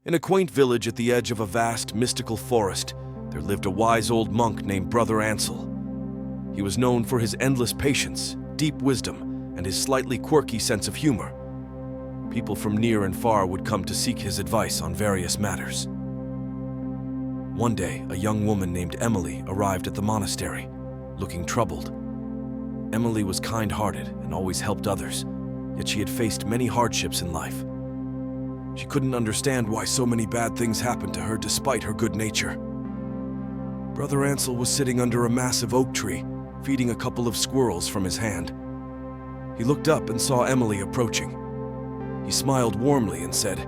In a quaint village at the edge of a vast, mystical forest, there lived a wise old monk named Brother Ansel. He was known for his endless patience, deep wisdom, and his slightly quirky sense of humor. People from near and far would come to seek his advice on various matters. One day, a young woman named Emily arrived at the monastery, looking troubled. Emily was kind-hearted and always helped others, yet she had faced many hardships in life. She couldn't understand why so many bad things happened to her despite her good nature. Brother Ansel was sitting under a massive oak tree, feeding a couple of squirrels from his hand. He looked up and saw Emily approaching. He smiled warmly and said,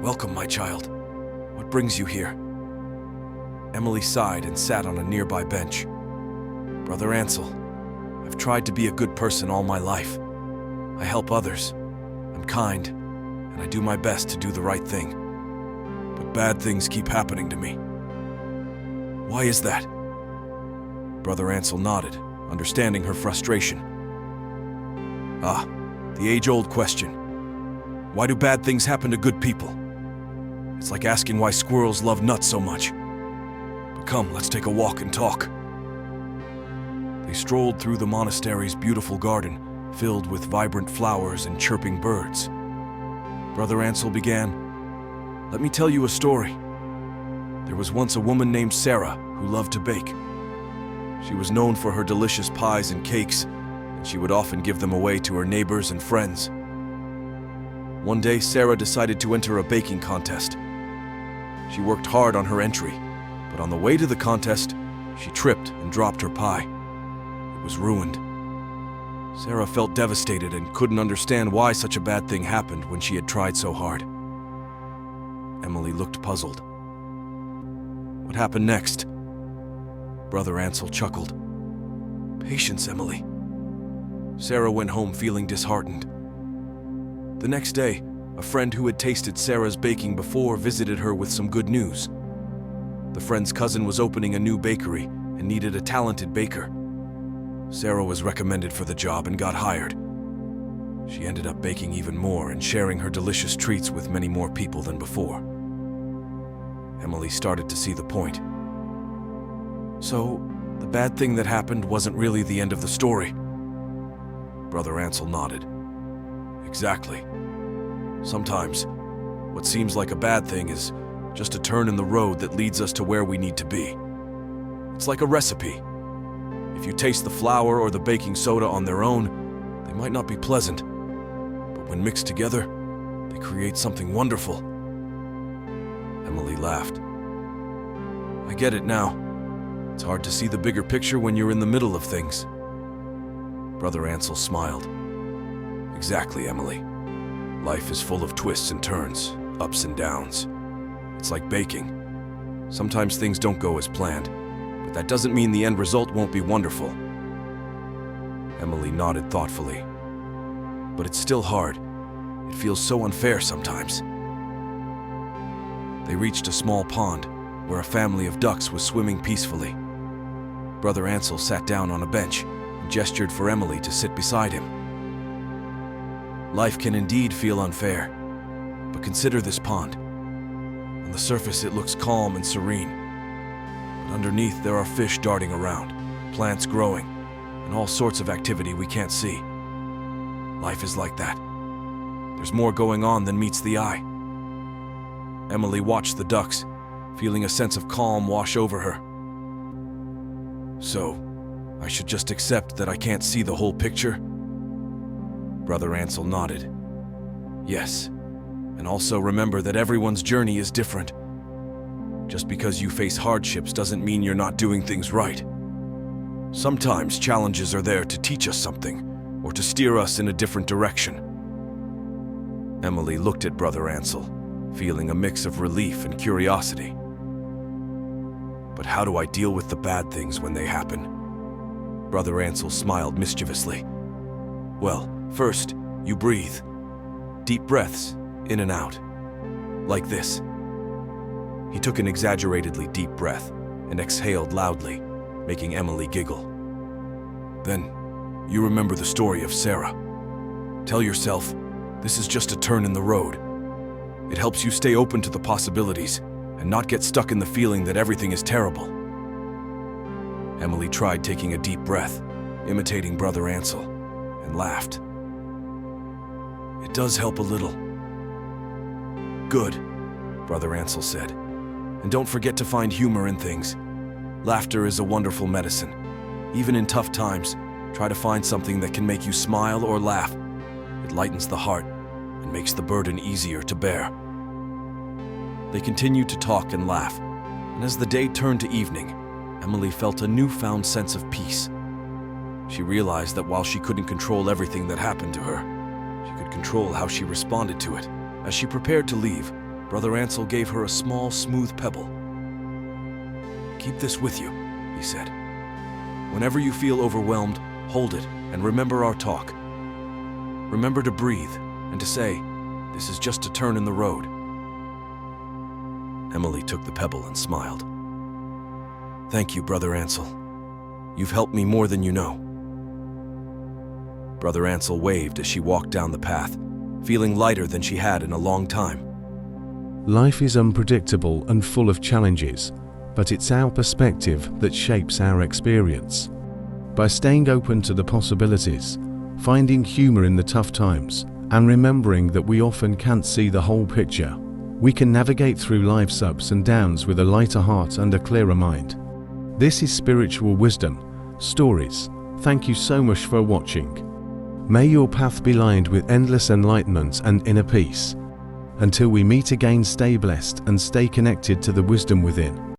"Welcome, my child. What brings you here?" Emily sighed and sat on a nearby bench. "Brother Ansel, I've tried to be a good person all my life. I help others. I'm kind, and I do my best to do the right thing. But bad things keep happening to me. Why is that?" Brother Ansel nodded, understanding her frustration. "Ah, the age-old question. Why do bad things happen to good people? It's like asking why squirrels love nuts so much. But come, let's take a walk and talk." They strolled through the monastery's beautiful garden, filled with vibrant flowers and chirping birds. Brother Ansel began, "Let me tell you a story. There was once a woman named Sarah who loved to bake. She was known for her delicious pies and cakes, and she would often give them away to her neighbors and friends. One day, Sarah decided to enter a baking contest. She worked hard on her entry, but on the way to the contest, she tripped and dropped her pie. It was ruined. Sarah felt devastated and couldn't understand why such a bad thing happened when she had tried so hard. Emily looked puzzled. "What happened next?" Brother Ansel chuckled. "Patience, Emily." Sarah went home feeling disheartened. The next day, a friend who had tasted Sarah's baking before visited her with some good news. The friend's cousin was opening a new bakery and needed a talented baker. Sarah was recommended for the job and got hired. She ended up baking even more and sharing her delicious treats with many more people than before. Emily started to see the point. "So, the bad thing that happened wasn't really the end of the story?" Brother Ansel nodded. "Exactly. Sometimes, what seems like a bad thing is just a turn in the road that leads us to where we need to be. It's like a recipe. If you taste the flour or the baking soda on their own, they might not be pleasant. But when mixed together, they create something wonderful." Emily laughed. "I get it now. It's hard to see the bigger picture when you're in the middle of things." Brother Ansel smiled. "Exactly, Emily. Life is full of twists and turns, ups and downs. It's like baking. Sometimes things don't go as planned, but that doesn't mean the end result won't be wonderful." Emily nodded thoughtfully. "But it's still hard. It feels so unfair sometimes." They reached a small pond where a family of ducks was swimming peacefully. Brother Ansel sat down on a bench and gestured for Emily to sit beside him. "Life can indeed feel unfair, but consider this pond. On the surface it looks calm and serene, but underneath there are fish darting around, plants growing, and all sorts of activity we can't see. Life is like that. There's more going on than meets the eye." Emily watched the ducks, feeling a sense of calm wash over her. "So, I should just accept that I can't see the whole picture?" Brother Ansel nodded. "Yes, and also remember that everyone's journey is different. Just because you face hardships doesn't mean you're not doing things right. Sometimes challenges are there to teach us something, or to steer us in a different direction." Emily looked at Brother Ansel, feeling a mix of relief and curiosity. "But how do I deal with the bad things when they happen?" Brother Ansel smiled mischievously. "Well, first, you breathe. Deep breaths, in and out. Like this." He took an exaggeratedly deep breath and exhaled loudly, making Emily giggle. "Then, you remember the story of Sarah. Tell yourself, this is just a turn in the road. It helps you stay open to the possibilities and not get stuck in the feeling that everything is terrible. Emily tried taking a deep breath, imitating Brother Ansel, and laughed. It does help a little. Good, Brother Ansel said. And don't forget to find humor in things. Laughter is a wonderful medicine. Even in tough times, try to find something that can make you smile or laugh. It lightens the heart and makes the burden easier to bear. They continued to talk and laugh, and as the day turned to evening, Emily felt a newfound sense of peace. She realized that while she couldn't control everything that happened to her, she could control how she responded to it. As she prepared to leave, Brother Ansel gave her a small, smooth pebble. "Keep this with you," he said. "Whenever you feel overwhelmed, hold it and remember our talk. Remember to breathe and to say, 'This is just a turn in the road.'" Emily took the pebble and smiled. "Thank you, Brother Ansel. You've helped me more than you know." Brother Ansel waved as she walked down the path, feeling lighter than she had in a long time. Life is unpredictable and full of challenges, but it's our perspective that shapes our experience. By staying open to the possibilities, finding humor in the tough times, and remembering that we often can't see the whole picture, we can navigate through life's ups and downs with a lighter heart and a clearer mind. This is Spiritual Wisdom Stories. Thank you so much for watching. May your path be lined with endless enlightenment and inner peace. Until we meet again, stay blessed and stay connected to the wisdom within.